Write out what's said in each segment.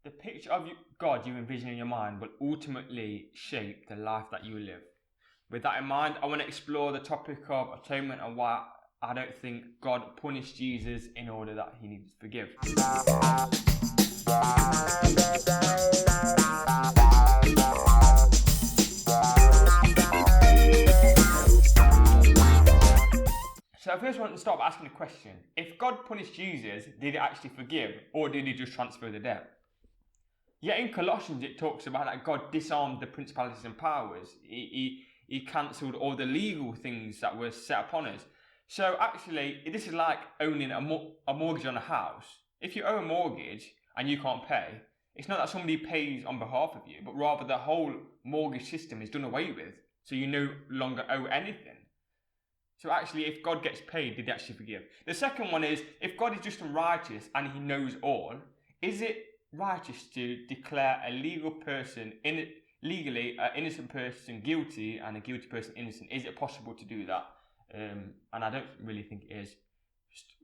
the picture of God you envision in your mind will ultimately shape the life that you live. With that in mind, I want to explore the topic of atonement and why I don't think God punished Jesus in order that he needs to forgive. So I first want to start by asking a question. If God punished Jesus, did he actually forgive, or did he just transfer the debt? Yeah, in Colossians it talks about that God disarmed the principalities and powers. He cancelled all the legal things that were set upon us. So actually, this is like owning a mortgage on a house. If you owe a mortgage and you can't pay, it's not that somebody pays on behalf of you, but rather the whole mortgage system is done away with. So you no longer owe anything. So actually, if God gets paid, did he actually forgive? The second one is, if God is just and righteous and he knows all, is it righteous to declare a legal person, legally an innocent person guilty and a guilty person innocent? Is it possible to do that? And I don't really think it is.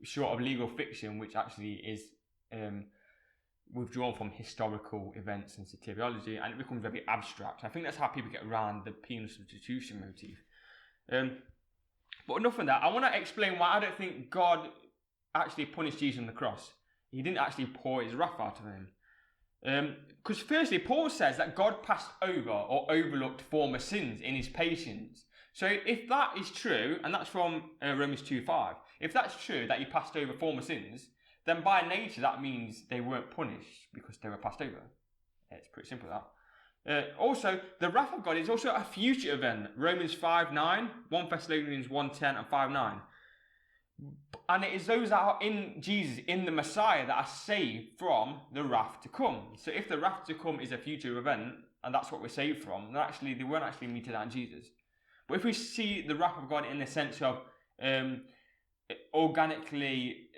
Short of legal fiction, which actually is withdrawn from historical events and soteriology, and it becomes very abstract. I think that's how people get around the penal substitution motif. But enough of that. I want to explain why I don't think God actually punished Jesus on the cross. He didn't actually pour his wrath out of him. Because firstly, Paul says that God passed over or overlooked former sins in his patience. So if that is true, and that's from Romans 2:5, if that's true that he passed over former sins, then by nature that means they weren't punished because they were passed over. It's pretty simple that. Also, the wrath of God is also a future event. Romans 5:9, 1 Thessalonians 1:10 and 5:9. And it is those that are in Jesus, in the Messiah, that are saved from the wrath to come. So if the wrath to come is a future event, and that's what we're saved from, then actually they weren't actually meted out in Jesus. But if we see the wrath of God in the sense of organically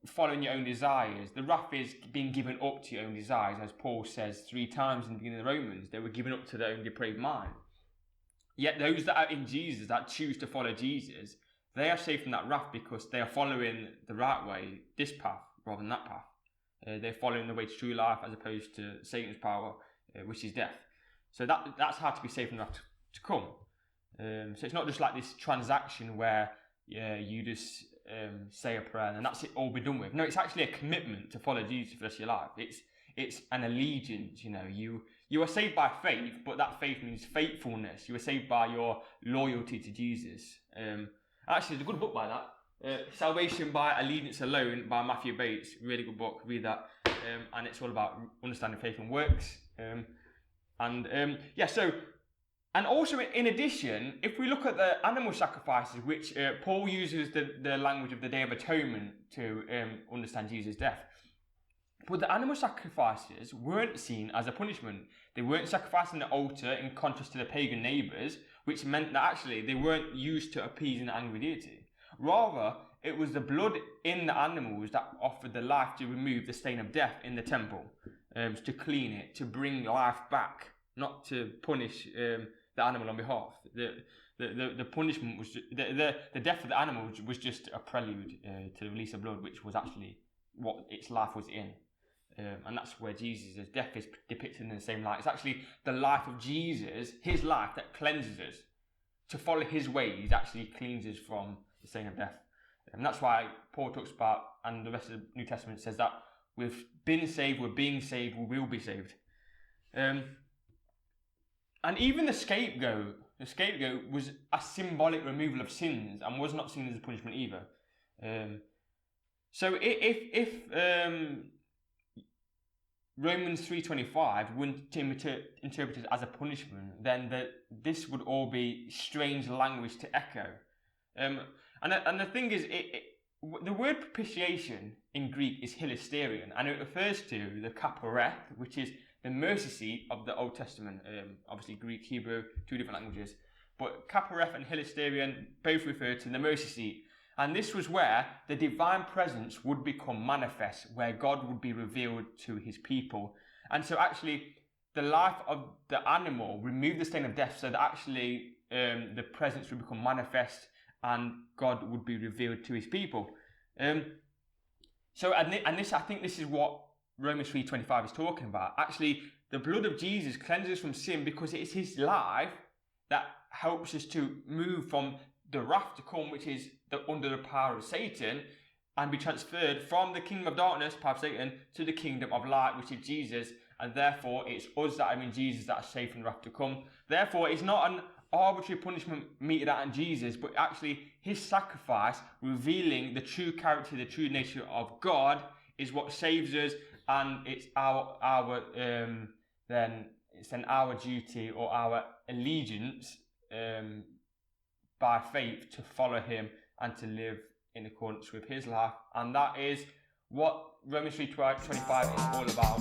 following your own desires, the wrath is being given up to your own desires, as Paul says 3 times in the beginning of the Romans. They were given up to their own depraved mind. Yet those that are in Jesus, that choose to follow Jesus, they are saved from that wrath because they are following the right way, this path, rather than that path. They're following the way to true life as opposed to Satan's power, which is death. So that's how to be saved from the wrath to come. So it's not just like this transaction where you just say a prayer and that's it, all be done with. No, it's actually a commitment to follow Jesus for the rest of your life. It's an allegiance. You are saved by faith, but that faith means faithfulness. You are saved by your loyalty to Jesus. Actually, there's a good book by that, Salvation by Allegiance Alone by Matthew Bates. Really good book. Read that, and it's all about understanding faith and works. And also, in addition, if we look at the animal sacrifices, which Paul uses the language of the Day of Atonement to understand Jesus' death. But the animal sacrifices weren't seen as a punishment. They weren't sacrificed on the altar in contrast to the pagan neighbours, which meant that actually they weren't used to appease an angry deity. Rather, it was the blood in the animals that offered the life to remove the stain of death in the temple, to clean it, to bring life back, not to punish the animal on behalf. The punishment was the death of the animal was just a prelude to the release of blood, which was actually what its life was in. And that's where Jesus' death is depicted in the same light. It's actually the life of Jesus, his life, that cleanses us. To follow his ways actually cleans us from the stain of death. And that's why Paul talks about, and the rest of the New Testament says that we've been saved, we're being saved, we will be saved. And even the scapegoat was a symbolic removal of sins and was not seen as a punishment either. So if Romans 3:25 wouldn't be interpreted as a punishment, then this would all be strange language to echo. And the thing is, the word propitiation in Greek is hilasterion, and it refers to the kapareth, which is the mercy seat of the Old Testament. Obviously Greek, Hebrew, 2 different languages. But kapareth and hilasterion both refer to the mercy seat. And this was where the divine presence would become manifest, where God would be revealed to his people. And so actually, the life of the animal removed the stain of death, so that actually the presence would become manifest and God would be revealed to his people. I think this is what Romans 3:25 is talking about. Actually, the blood of Jesus cleanses us from sin because it is his life that helps us to move from the wrath to come, which is under the power of Satan, and be transferred from the kingdom of darkness, power of Satan, to the kingdom of light, which is Jesus. And therefore, it's us that are in Jesus that are safe from the wrath to come. Therefore, it's not an arbitrary punishment meted out in Jesus, but actually his sacrifice, revealing the true character, the true nature of God, is what saves us, and it's our duty or our allegiance by faith to follow him and to live in accordance with his life. And that is what Romans 3:25 is all about.